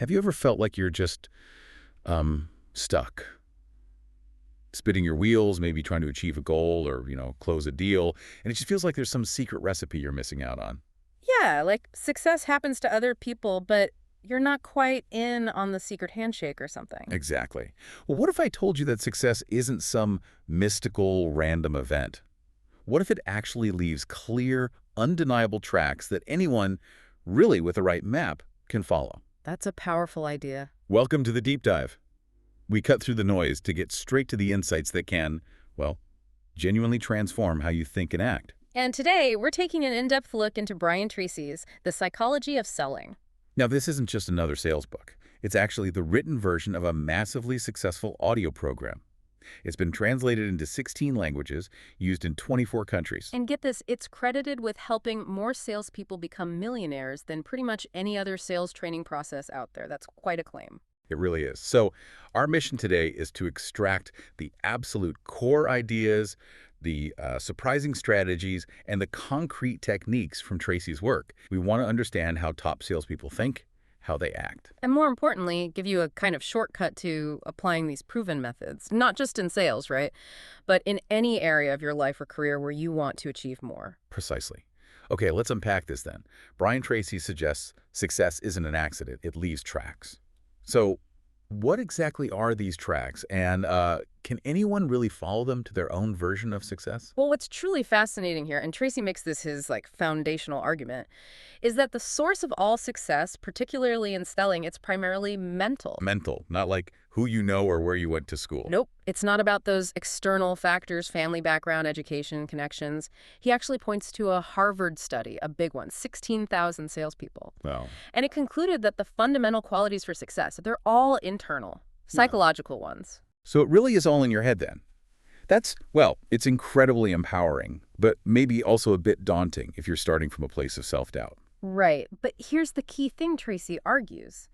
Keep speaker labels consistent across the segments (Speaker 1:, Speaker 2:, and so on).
Speaker 1: Have you ever felt like you're just stuck, spinning your wheels, maybe trying to achieve a goal or, close a deal, and it just feels like there's some secret recipe you're missing out on?
Speaker 2: Yeah, like success happens to other people, but you're not quite in on the secret handshake or something.
Speaker 1: Exactly. Well, what if I told you that success isn't some mystical random event? What if it actually leaves clear, undeniable tracks that anyone, really with the right map, can follow?
Speaker 2: That's a powerful idea.
Speaker 1: Welcome to the deep dive. We cut through the noise to get straight to the insights that can, well, genuinely transform how you think and act.
Speaker 2: And today, we're taking an in-depth look into Brian Tracy's The Psychology of Selling.
Speaker 1: Now, this isn't just another sales book. It's actually the written version of a massively successful audio program. It's been translated into 16 languages, used in 24 countries.
Speaker 2: And get this, it's credited with helping more salespeople become millionaires than pretty much any other sales training process out there. That's quite a claim.
Speaker 1: It really is. So our mission today is to extract the absolute core ideas, the surprising strategies, and the concrete techniques from Tracy's work. We want to understand how top salespeople think, how they act.
Speaker 2: And more importantly, give you a kind of shortcut to applying these proven methods, not just in sales, right? But in any area of your life or career where you want to achieve more.
Speaker 1: Precisely. Okay, let's unpack this then. Brian Tracy suggests success isn't an accident, it leaves tracks. So what exactly are these tracks, and can anyone really follow them to their own version of success?
Speaker 2: Well, what's truly fascinating here, and Tracy makes this his foundational argument, is that the source of all success, particularly in selling, it's primarily mental.
Speaker 1: Mental, not like who you know or where you went to school.
Speaker 2: Nope. It's not about those external factors, family background, education, connections. He actually points to a Harvard study, a big one, 16,000 salespeople.
Speaker 1: Wow.
Speaker 2: And it concluded that the fundamental qualities for success, they're all internal, psychological ones.
Speaker 1: So it really is all in your head then. Well, it's incredibly empowering, but maybe also a bit daunting if you're starting from a place of self-doubt.
Speaker 2: Right. But here's the key thing, Tracy argues.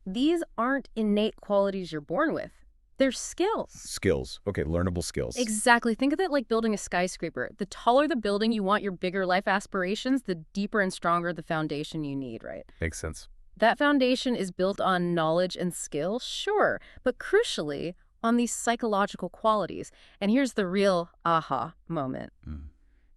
Speaker 2: These aren't innate qualities you're born with. They're skills.
Speaker 1: Skills. Okay, learnable skills.
Speaker 2: Exactly. Think of it like building a skyscraper. The taller the building you want your bigger life aspirations, the deeper and stronger the foundation you need, right?
Speaker 1: Makes sense.
Speaker 2: That foundation is built on knowledge and skill, sure, but crucially, on these psychological qualities. And here's the real aha moment.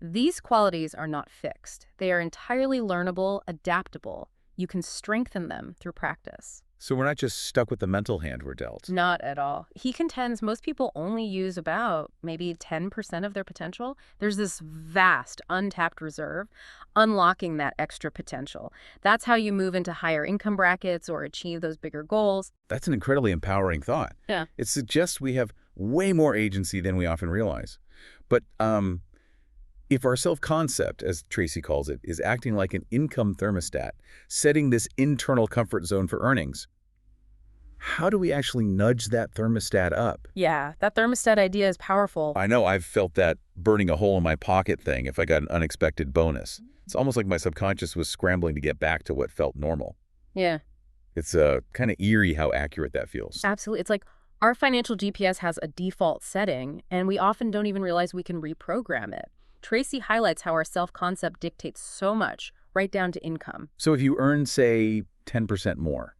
Speaker 2: These qualities are not fixed. They are entirely learnable, adaptable. You can strengthen them through practice.
Speaker 1: So we're not just stuck with the mental hand we're dealt.
Speaker 2: Not at all. He contends most people only use about maybe 10% of their potential. There's this vast untapped reserve, unlocking that extra potential. That's how you move into higher income brackets or achieve those bigger goals.
Speaker 1: That's an incredibly empowering thought.
Speaker 2: Yeah.
Speaker 1: It suggests we have way more agency than we often realize. But if our self-concept, as Tracy calls it, is acting like an income thermostat, setting this internal comfort zone for earnings, how do we actually nudge that thermostat up?
Speaker 2: Yeah, that thermostat idea is powerful.
Speaker 1: I know I've felt that burning a hole in my pocket thing if I got an unexpected bonus. It's almost like my subconscious was scrambling to get back to what felt normal.
Speaker 2: Yeah.
Speaker 1: It's kind of eerie how accurate that feels.
Speaker 2: Absolutely. It's like our financial GPS has a default setting, and we often don't even realize we can reprogram it. Tracy highlights how our self-concept dictates so much, right down to income.
Speaker 1: So if you earn, say, 10% more,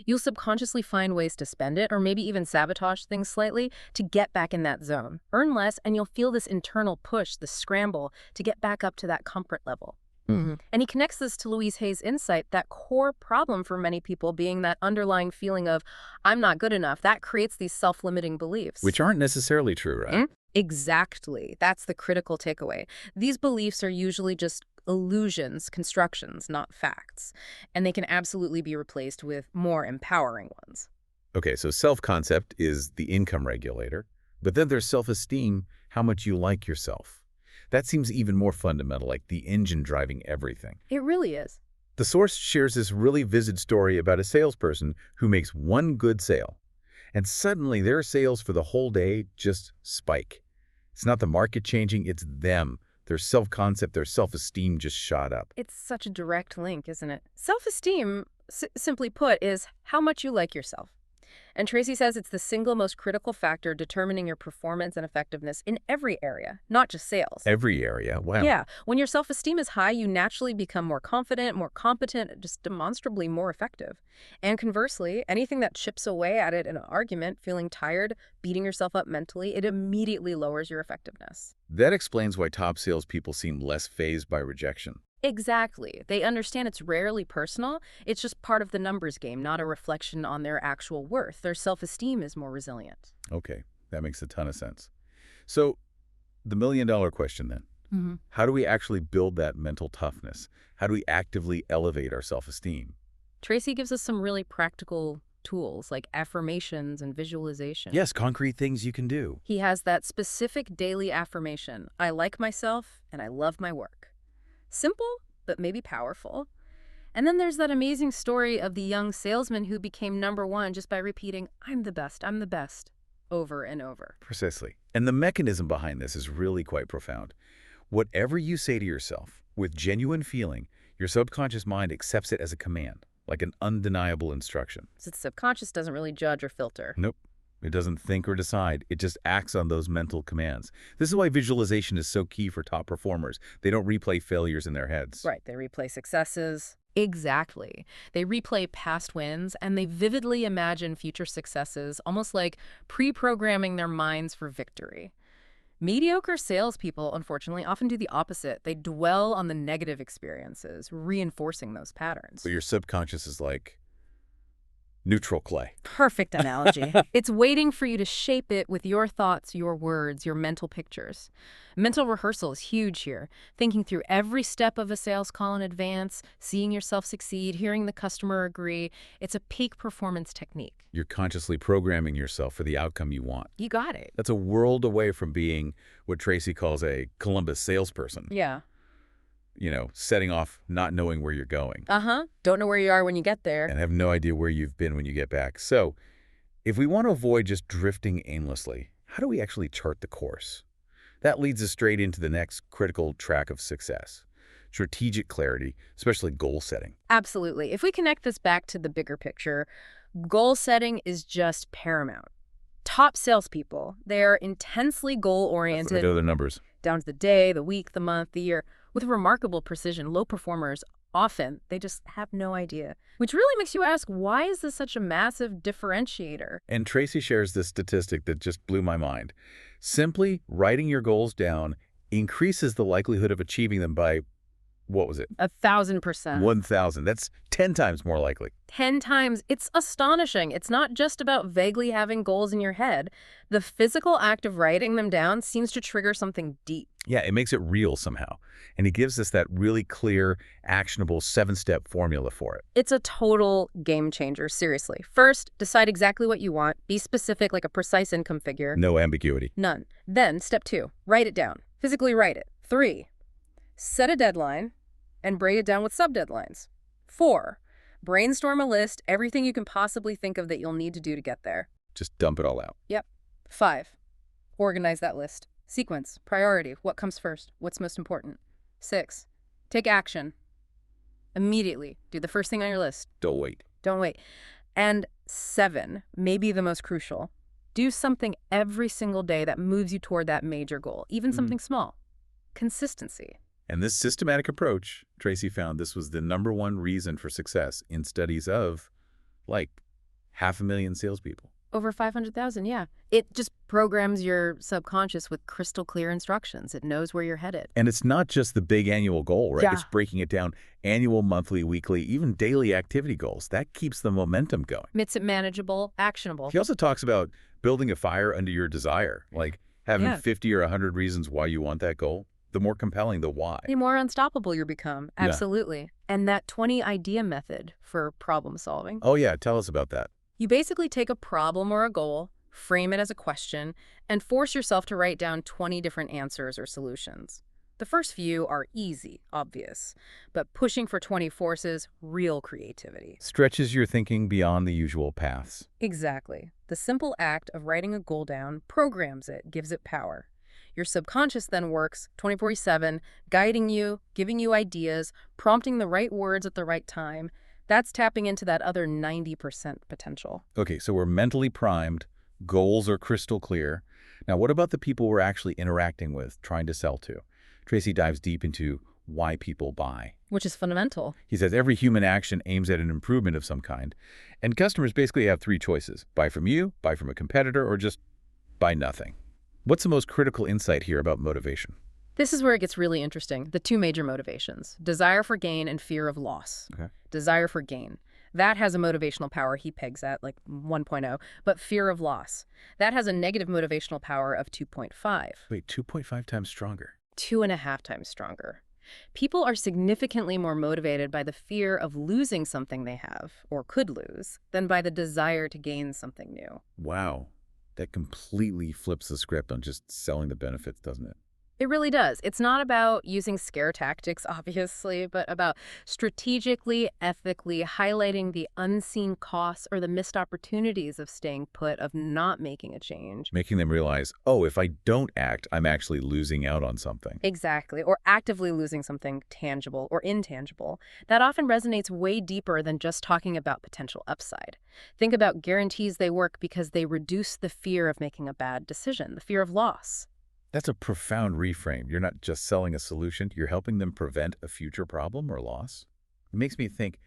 Speaker 2: You'll subconsciously find ways to spend it, or maybe even sabotage things slightly to get back in that zone. Earn less, and you'll feel this internal push, this scramble, to get back up to that comfort level. And he connects this to Louise Hay's insight, that core problem for many people being that underlying feeling of, I'm not good enough. That creates these self-limiting beliefs.
Speaker 1: which aren't necessarily true, right?
Speaker 2: Exactly. That's the critical takeaway. These beliefs are usually just illusions, constructions, not facts. And they can absolutely be replaced with more empowering ones.
Speaker 1: Okay, so self-concept is the income regulator, but then there's self-esteem, how much you like yourself. That seems even more fundamental, like the engine driving everything.
Speaker 2: It really is.
Speaker 1: The source shares this really vivid story about a salesperson who makes one good sale, and suddenly their sales for the whole day just spike. It's not the market changing, it's them. Their self-concept, their self-esteem just shot up.
Speaker 2: It's such a direct link, isn't it? Self-esteem, simply put, is how much you like yourself. And Tracy says it's the single most critical factor determining your performance and effectiveness in every area, not just sales.
Speaker 1: Every area. Wow.
Speaker 2: Yeah. When your self-esteem is high, you naturally become more confident, more competent, just demonstrably more effective. And conversely, anything that chips away at it in an argument, feeling tired, beating yourself up mentally, it immediately lowers your effectiveness.
Speaker 1: That explains why top salespeople seem less fazed by rejection.
Speaker 2: Exactly. They understand it's rarely personal. It's just part of the numbers game, not a reflection on their actual worth. Their self-esteem is more resilient.
Speaker 1: Okay, that makes a ton of sense. So, the million-dollar question then. How do we actually build that mental toughness? How do we actively elevate our self-esteem?
Speaker 2: Tracy gives us some really practical tools like affirmations and visualization.
Speaker 1: Yes, concrete things you can do.
Speaker 2: He has that specific daily affirmation. I like myself and I love my work. Simple, but maybe powerful. And then there's that amazing story of the young salesman who became #1 just by repeating, I'm the best, over and over.
Speaker 1: Precisely. And the mechanism behind this is really quite profound. Whatever you say to yourself, with genuine feeling, your subconscious mind accepts it as a command, like an undeniable instruction.
Speaker 2: So the subconscious doesn't really judge or filter.
Speaker 1: Nope. It doesn't think or decide. It just acts on those mental commands. This is why visualization is so key for top performers. They don't replay failures in their heads.
Speaker 2: Right. They replay successes. Exactly. They replay past wins and they vividly imagine future successes, almost like pre-programming their minds for victory. Mediocre salespeople, unfortunately, often do the opposite. They dwell on the negative experiences, reinforcing those patterns.
Speaker 1: But your subconscious is like neutral clay.
Speaker 2: Perfect analogy. It's waiting for you to shape it with your thoughts, your words, your mental pictures. Mental rehearsal is huge here. Thinking through every step of a sales call in advance, seeing yourself succeed, hearing the customer agree. It's a peak performance technique.
Speaker 1: You're consciously programming yourself for the outcome you want.
Speaker 2: You got it.
Speaker 1: That's a world away from being what Tracy calls a Columbus salesperson.
Speaker 2: Yeah.
Speaker 1: You know, setting off, not knowing where you're going.
Speaker 2: Don't know where you are when you get there.
Speaker 1: And have no idea where you've been when you get back. So, if we want to avoid just drifting aimlessly, how do we actually chart the course? That leads us straight into the next critical track of success. Strategic clarity, especially goal setting.
Speaker 2: Absolutely. If we connect this back to the bigger picture, goal setting is just paramount. Top salespeople, they're intensely goal-oriented.
Speaker 1: I know their numbers.
Speaker 2: Down to the day, the week, the month, the year. With remarkable precision, low performers, often, they just have no idea. Which really makes you ask, why is this such a massive differentiator?
Speaker 1: And Tracy shares this statistic that just blew my mind. Simply writing your goals down increases the likelihood of achieving them by, what was it?
Speaker 2: 1,000%.
Speaker 1: 1,000. That's 10 times more likely.
Speaker 2: 10 times. It's astonishing. It's not just about vaguely having goals in your head. The physical act of writing them down seems to trigger something deep.
Speaker 1: Yeah, it makes it real somehow. And he gives us that really clear, actionable 7-step formula for it.
Speaker 2: It's a total game changer, seriously. First, decide exactly what you want. Be specific, like a precise income figure.
Speaker 1: No ambiguity.
Speaker 2: None. Then, step 2, write it down. Physically write it. 3, set a deadline and break it down with sub-deadlines. 4, brainstorm a list, everything you can possibly think of that you'll need to do to get there.
Speaker 1: Just dump it all out.
Speaker 2: Yep. 5, organize that list. Sequence, priority, what comes first, what's most important. 6, take action. Immediately, do the first thing on your list.
Speaker 1: Don't wait.
Speaker 2: Don't wait. And 7, maybe the most crucial, do something every single day that moves you toward that major goal, even something small. Consistency.
Speaker 1: And this systematic approach, Tracy found this was the #1 reason for success in studies of, like, 500,000 salespeople.
Speaker 2: Over 500,000, yeah. It just programs your subconscious with crystal clear instructions. It knows where you're headed.
Speaker 1: And it's not just the big annual goal, right?
Speaker 2: Yeah.
Speaker 1: It's breaking it down annual, monthly, weekly, even daily activity goals. That keeps the momentum going.
Speaker 2: Makes it manageable, actionable.
Speaker 1: He also talks about building a fire under your desire, like having
Speaker 2: Yeah.
Speaker 1: 50 or 100 reasons why you want that goal. The more compelling the why.
Speaker 2: The more unstoppable you become.
Speaker 1: Yeah.
Speaker 2: Absolutely. And that 20 idea method for problem solving.
Speaker 1: Oh yeah, tell us about that.
Speaker 2: You basically take a problem or a goal, frame it as a question, and force yourself to write down 20 different answers or solutions. The first few are easy, obvious, but pushing for 20 forces real creativity.
Speaker 1: Stretches your thinking beyond the usual paths.
Speaker 2: Exactly. The simple act of writing a goal down programs it, gives it power. Your subconscious then works 24/7, guiding you, giving you ideas, prompting the right words at the right time. That's tapping into that other 90% potential.
Speaker 1: Okay, so we're mentally primed, goals are crystal clear. Now, what about the people we're actually interacting with, trying to sell to? Tracy dives deep into why people buy.
Speaker 2: Which is fundamental.
Speaker 1: He says every human action aims at an improvement of some kind, and customers basically have three choices: buy from you, buy from a competitor, or just buy nothing. What's the most critical insight here about motivation?
Speaker 2: This is where it gets really interesting. The two major motivations, desire for gain and fear of loss.
Speaker 1: Okay.
Speaker 2: Desire for gain. That has a motivational power he pegs at like 1.0, but fear of loss. That has a negative motivational power of 2.5.
Speaker 1: Wait, 2.5 times stronger.
Speaker 2: 2.5 times stronger. People are significantly more motivated by the fear of losing something they have, or could lose, than by the desire to gain something new.
Speaker 1: Wow. That completely flips the script on just selling the benefits, doesn't it?
Speaker 2: It really does. It's not about using scare tactics, obviously, but about strategically, ethically highlighting the unseen costs or the missed opportunities of staying put, of not making a change.
Speaker 1: Making them realize, oh, if I don't act, I'm actually losing out on something.
Speaker 2: Exactly, or actively losing something tangible or intangible. That often resonates way deeper than just talking about potential upside. Think about guarantees they work because they reduce the fear of making a bad decision, the fear of loss.
Speaker 1: That's a profound reframe. You're not just selling a solution, you're helping them prevent a future problem or loss. It makes me think,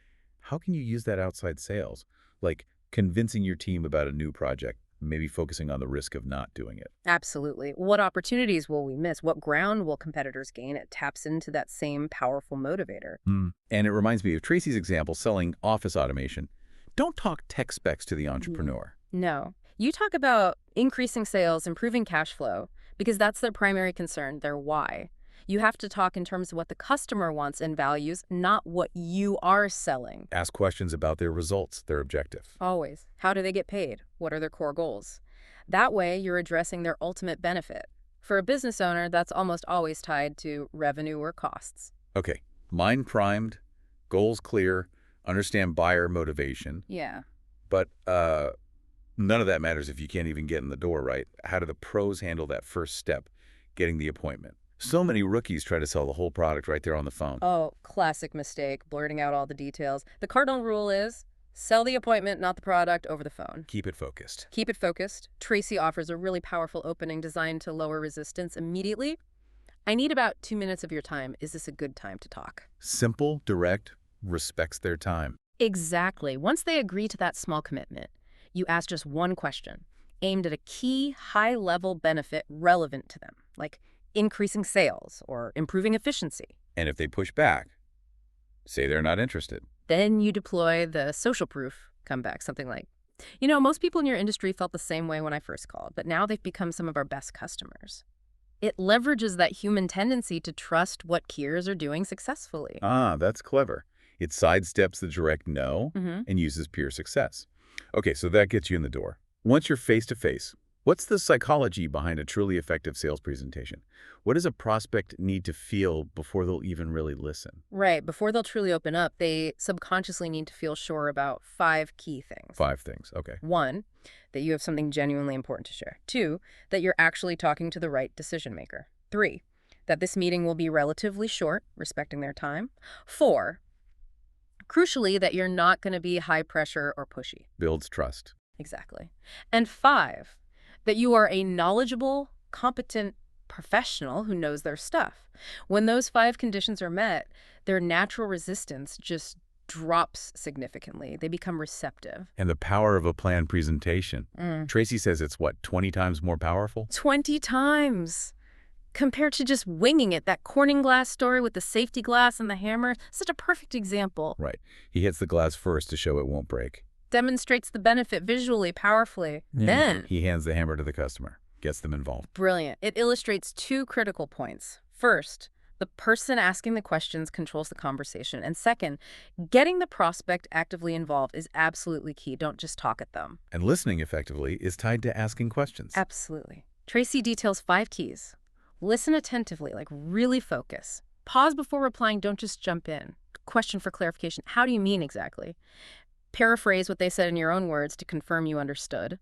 Speaker 1: how can you use that outside sales? Like convincing your team about a new project, maybe focusing on the risk of not doing it.
Speaker 2: Absolutely. What opportunities will we miss? What ground will competitors gain? It taps into that same powerful motivator.
Speaker 1: And it reminds me of Tracy's example selling office automation. Don't talk tech specs to the entrepreneur.
Speaker 2: No. You talk about increasing sales, improving cash flow, because that's their primary concern, their why. You have to talk in terms of what the customer wants and values, not what you are selling.
Speaker 1: Ask questions about their results, their objective.
Speaker 2: Always. How do they get paid? What are their core goals? That way, you're addressing their ultimate benefit. For a business owner, that's almost always tied to revenue or costs.
Speaker 1: Okay, mind primed, goals clear, understand buyer motivation.
Speaker 2: Yeah.
Speaker 1: But none of that matters if you can't even get in the door, right? How do the pros handle that first step, getting the appointment? So many rookies try to sell the whole product right there on the phone.
Speaker 2: Oh, classic mistake, blurting out all the details. The cardinal rule is sell the appointment, not the product, over the phone.
Speaker 1: Keep it focused.
Speaker 2: Keep it focused. Tracy offers a really powerful opening designed to lower resistance immediately. I need about 2 minutes of your time. Is this a good time to talk?
Speaker 1: Simple, direct, respects their time.
Speaker 2: Exactly. Once they agree to that small commitment, you ask just one question, aimed at a key, high-level benefit relevant to them, like increasing sales or improving efficiency.
Speaker 1: And if they push back, say they're not interested.
Speaker 2: Then you deploy the social proof comeback, something like, most people in your industry felt the same way when I first called, but now they've become some of our best customers. It leverages that human tendency to trust what peers are doing successfully.
Speaker 1: Ah, that's clever. It sidesteps the direct no and uses peer success. Okay, so that gets you in the door. Once you're face-to-face, what's the psychology behind a truly effective sales presentation? What does a prospect need to feel before they'll even really listen?
Speaker 2: Right. Before they'll truly open up, they subconsciously need to feel sure about 5 key things.
Speaker 1: 5 things, okay.
Speaker 2: 1, that you have something genuinely important to share. 2, that you're actually talking to the right decision maker. 3, that this meeting will be relatively short, respecting their time. 4, crucially, that you're not going to be high pressure or pushy.
Speaker 1: Builds trust.
Speaker 2: Exactly. And 5, that you are a knowledgeable, competent professional who knows their stuff. When those 5 conditions are met, their natural resistance just drops significantly. They become receptive.
Speaker 1: And the power of a planned presentation. Tracy says it's, what, 20 times more powerful?
Speaker 2: 20 times! Compared to just winging it, that Corning glass story with the safety glass and the hammer, such a perfect example.
Speaker 1: Right. He hits the glass first to show it won't break.
Speaker 2: Demonstrates the benefit visually, powerfully. Then
Speaker 1: he hands the hammer to the customer, gets them involved.
Speaker 2: Brilliant. It illustrates 2 critical points. First, the person asking the questions controls the conversation. And second, getting the prospect actively involved is absolutely key. Don't just talk at them.
Speaker 1: And listening effectively is tied to asking questions.
Speaker 2: Absolutely. Tracy details 5 keys. Listen attentively, like really focus. Pause before replying, don't just jump in. Question for clarification. How do you mean exactly? Paraphrase what they said in your own words to confirm you understood.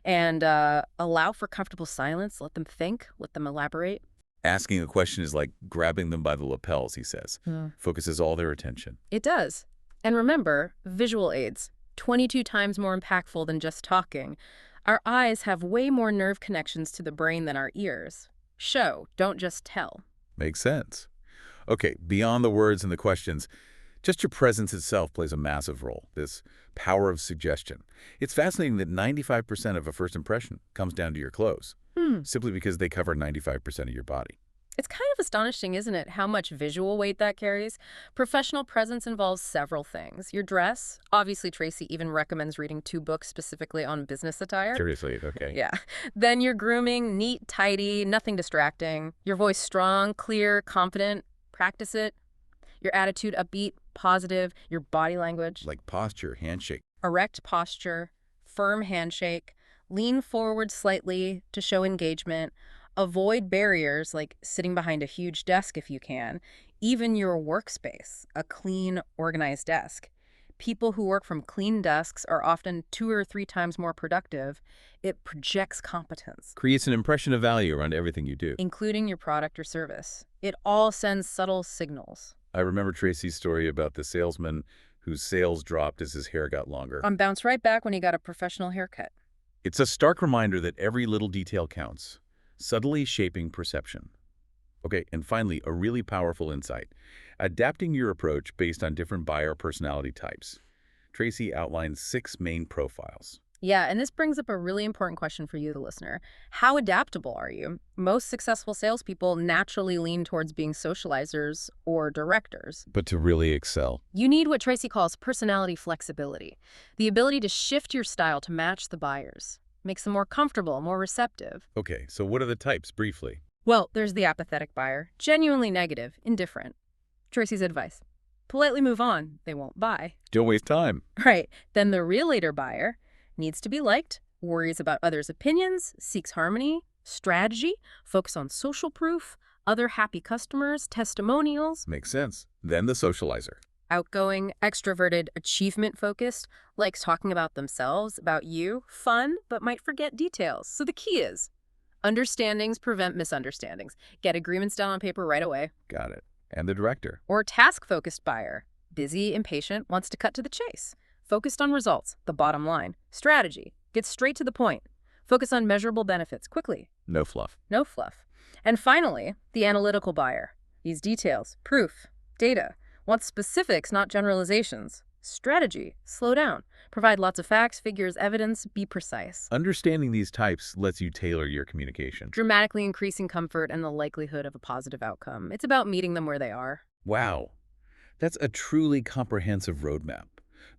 Speaker 2: And allow for comfortable silence. Let them think. Let them elaborate.
Speaker 1: Asking a question is like grabbing them by the lapels, he says. Focuses all their attention.
Speaker 2: It does. And remember, visual aids, 22 times more impactful than just talking. Our eyes have way more nerve connections to the brain than our ears. Show, don't just tell.
Speaker 1: Makes sense. Okay, beyond the words and the questions, just your presence itself plays a massive role, this power of suggestion. It's fascinating that 95% of a first impression comes down to your clothes, simply because they cover 95% of your body.
Speaker 2: It's kind of astonishing, isn't it, how much visual weight that carries? Professional presence involves several things. Your dress. Obviously, Tracy even recommends reading 2 books specifically on business attire.
Speaker 1: Seriously, okay.
Speaker 2: Yeah. Then your grooming, neat, tidy, nothing distracting. Your voice strong, clear, confident. Practice it. Your attitude upbeat, positive. Your body language.
Speaker 1: Like posture, handshake.
Speaker 2: Erect posture, firm handshake. Lean forward slightly to show engagement. Avoid barriers like sitting behind a huge desk if you can. Even your workspace, a clean, organized desk. People who work from clean desks are often 2 or 3 times more productive. It projects competence,
Speaker 1: Creates an impression of value around everything you do.
Speaker 2: including your product or service. It all sends subtle signals.
Speaker 1: I remember Tracy's story about the salesman whose sales dropped as his hair got longer.
Speaker 2: Bounce right back when he got a professional haircut.
Speaker 1: It's a stark reminder that every little detail counts, subtly shaping perception. Okay, and finally, a really powerful insight. Adapting your approach based on different buyer personality types. Tracy outlines 6 main profiles.
Speaker 2: Yeah, and this brings up a really important question for you, the listener. How adaptable are you? Most successful salespeople naturally lean towards being socializers or directors.
Speaker 1: But to really excel.
Speaker 2: You need what Tracy calls personality flexibility, the ability to shift your style to match the buyers. Makes them more comfortable, more receptive.
Speaker 1: Okay, so what are the types, briefly?
Speaker 2: Well, there's the apathetic buyer, genuinely negative, indifferent. Tracy's advice: politely move on, they won't buy.
Speaker 1: Don't waste time.
Speaker 2: Right. Then the realtor buyer needs to be liked, worries about others' opinions, seeks harmony, strategy, focus on social proof, other happy customers, testimonials.
Speaker 1: Makes sense. Then the socializer.
Speaker 2: Outgoing, extroverted, achievement-focused, likes talking about themselves, about you, fun, but might forget details. So the key is, understandings prevent misunderstandings. Get agreements down on paper right away.
Speaker 1: Got it. And the director.
Speaker 2: Or task-focused buyer, busy, impatient, wants to cut to the chase. Focused on results, the bottom line. Strategy, get straight to the point. Focus on measurable benefits, quickly.
Speaker 1: No fluff.
Speaker 2: No fluff. And finally, the analytical buyer. These details, proof, data. Wants specifics, not generalizations. Strategy, slow down. Provide lots of facts, figures, evidence, be precise.
Speaker 1: Understanding these types lets you tailor your communication.
Speaker 2: Dramatically increasing comfort and the likelihood of a positive outcome. It's about meeting them where they are.
Speaker 1: Wow. That's a truly comprehensive roadmap.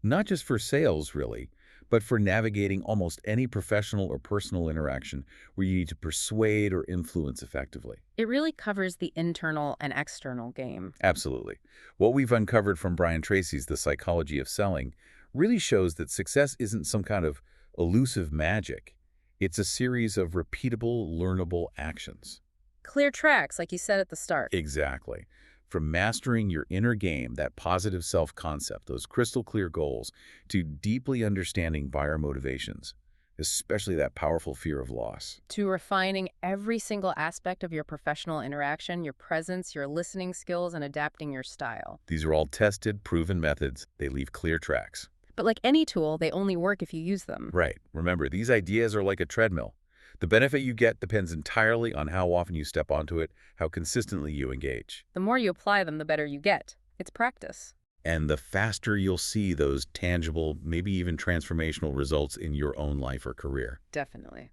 Speaker 1: Not just for sales, really, but for navigating almost any professional or personal interaction where you need to persuade or influence effectively.
Speaker 2: It really covers the internal and external game.
Speaker 1: Absolutely. What we've uncovered from Brian Tracy's The Psychology of Selling really shows that success isn't some kind of elusive magic. It's a series of repeatable, learnable actions.
Speaker 2: Clear tracks, like you said at the start.
Speaker 1: Exactly. From mastering your inner game, that positive self-concept, those crystal clear goals, to deeply understanding buyer motivations, especially that powerful fear of loss.
Speaker 2: To refining every single aspect of your professional interaction, your presence, your listening skills, and adapting your style.
Speaker 1: These are all tested, proven methods. They leave clear tracks.
Speaker 2: But like any tool, they only work if you use them.
Speaker 1: Right. Remember, these ideas are like a treadmill. The benefit you get depends entirely on how often you step onto it, how consistently you engage.
Speaker 2: The more you apply them, the better you get. It's practice.
Speaker 1: And the faster you'll see those tangible, maybe even transformational results in your own life or career.
Speaker 2: Definitely.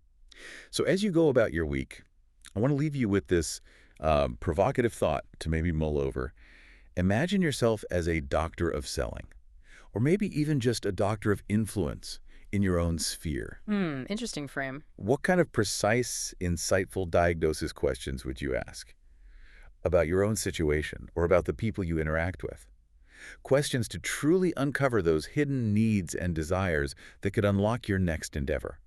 Speaker 1: So as you go about your week, I want to leave you with this provocative thought to maybe mull over. Imagine yourself as a doctor of selling, or maybe even just a doctor of influence in your own sphere.
Speaker 2: Interesting frame.
Speaker 1: What kind of precise, insightful diagnosis questions would you ask about your own situation or about the people you interact with? Questions to truly uncover those hidden needs and desires that could unlock your next endeavor,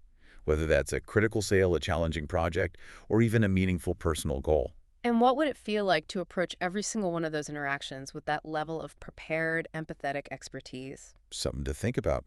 Speaker 1: whether that's a critical sale, a challenging project, or even a meaningful personal goal.
Speaker 2: And what would it feel like to approach every single one of those interactions with that level of prepared, empathetic expertise?
Speaker 1: Something to think about.